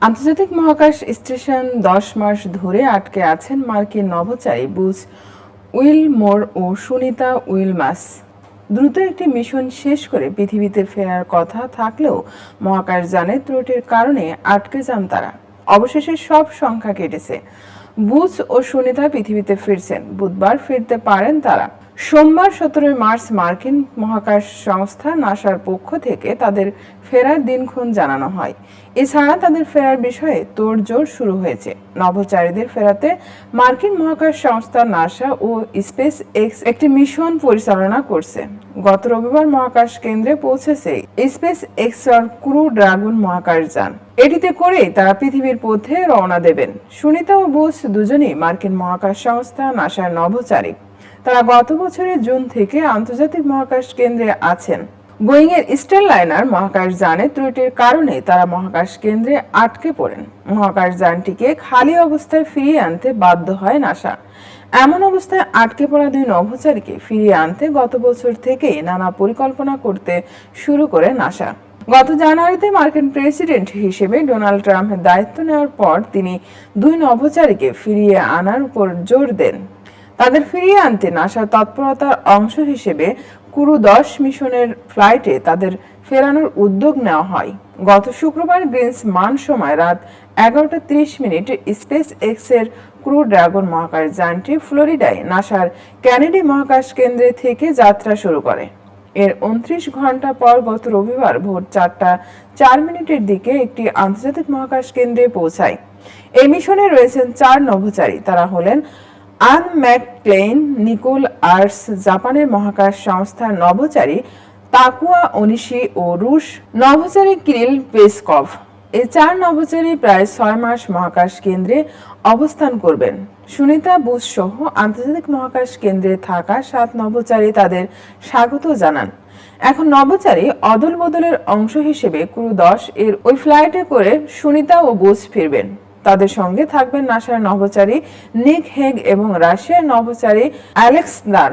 আন্তর্জাতিক মহাকাশ স্টেশন 10 মাস ধরে আটকে আছেন মার্কিন নভোচারী বুজ উইলমোর ও সুনিতা উইলমাস। দ্রুত একটি মিশন শেষ করে পৃথিবীতে ফেরার কথা থাকলেও মহাকাশযানের ত্রুটির কারণে আটকে যান তারা। অবশেষে সব সংখ্যা কেটেছে। বুজ ও সুনিতা পৃথিবীতে ফিরছেন, বুধবার ফিরতে পারেন তারা। সোমবার 17 মার্চ মার্কিন মহাকাশ সংস্থা নাসার পক্ষ থেকে তাদের ফেরার দিনক্ষণ জানানো হয়। এছাড়া তাদের ফেরার বিষয়ে তোড়জোড় শুরু হয়েছে। নভোচারীদের ফেরাতে মার্কিন মহাকাশ সংস্থা নাসা ও স্পেস এক্স একটি মিশন পরিচালনা করছে। গত রবিবার মহাকাশ কেন্দ্রে পৌঁছেছে স্পেস এক্সের ক্রু ড্রাগন মহাকাশযান। এটিতে করেই তারা পৃথিবীর পথে রওনা দেবেন। সুনিতা ও বুজ দুজনেই মার্কিন মহাকাশ সংস্থা নাসার নভোচারী। তারা গত বছরের জুন থেকে আন্তর্জাতিক মহাকাশ কেন্দ্রে আছেন। বোয়িং এর স্টারলাইনার মহাকাশযানের ত্রুটির কারণে তারা মহাকাশ কেন্দ্রে আটকে পড়েন। মহাকাশযানটিকে খালি অবস্থায় ফিরিয়ে আনতে বাধ্য হয় নাসা। এমন অবস্থায় আটকে পড়া দুই নভোচারীকে ফিরিয়ে আনতে গত বছর থেকেই নানা পরিকল্পনা করতে শুরু করে নাসা। গত জানুয়ারিতে মার্কিন প্রেসিডেন্ট হিসেবে ডোনাল্ড ট্রাম্পের দায়িত্ব নেওয়ার পর তিনি দুই নভোচারীকে ফিরিয়ে আনার উপর জোর দেন। তাদের ফিরিয়ে আনতে নাসার তৎপরতার অংশ হিসেবে ক্রু 10 মিশনের ফ্লাইটে তাদের ফেরানোর উদ্যোগ নেওয়া হয়। গত শুক্রবার গ্রিনচ মান সময় রাত 11:30 স্পেস এক্সের ক্রু ড্রাগন মহাকাশযানটি ফ্লোরিডায় নাসার কেনেডি মহাকাশ কেন্দ্র থেকে যাত্রা শুরু করে। এর 29 ঘন্টা পর গত রবিবার ভোর 4:04 দিকে একটি আন্তর্জাতিক মহাকাশ কেন্দ্রে পৌঁছায়। এই মিশনে রয়েছেন 4 নভোচারী। তারা হলেন আন ম্যাকক্লেইন, নিকোল আর্স, জাপানের মহাকাশ সংস্থার নভোচারী তাকুয়া ওনিশি ও রুশ নভোচারী কিরিল পেসকভ। এই 4 নভোচারী প্রায় 6 মাস মহাকাশ কেন্দ্রে অবস্থান করবেন। সুনিতা, বুজ সহ আন্তর্জাতিক মহাকাশ কেন্দ্রে থাকা 7 নভোচারী তাদের স্বাগত জানান। এখন নভোচারী অদল বদলের অংশ হিসেবে ক্রু 10 এর ওই ফ্লাইটে করে সুনিতা ও বুজ ফিরবেন। তাদের সঙ্গে থাকবেন নাসার নভোচারী নিক হেগ এবং রাশিয়ার নভোচারী অ্যালেক্স দার।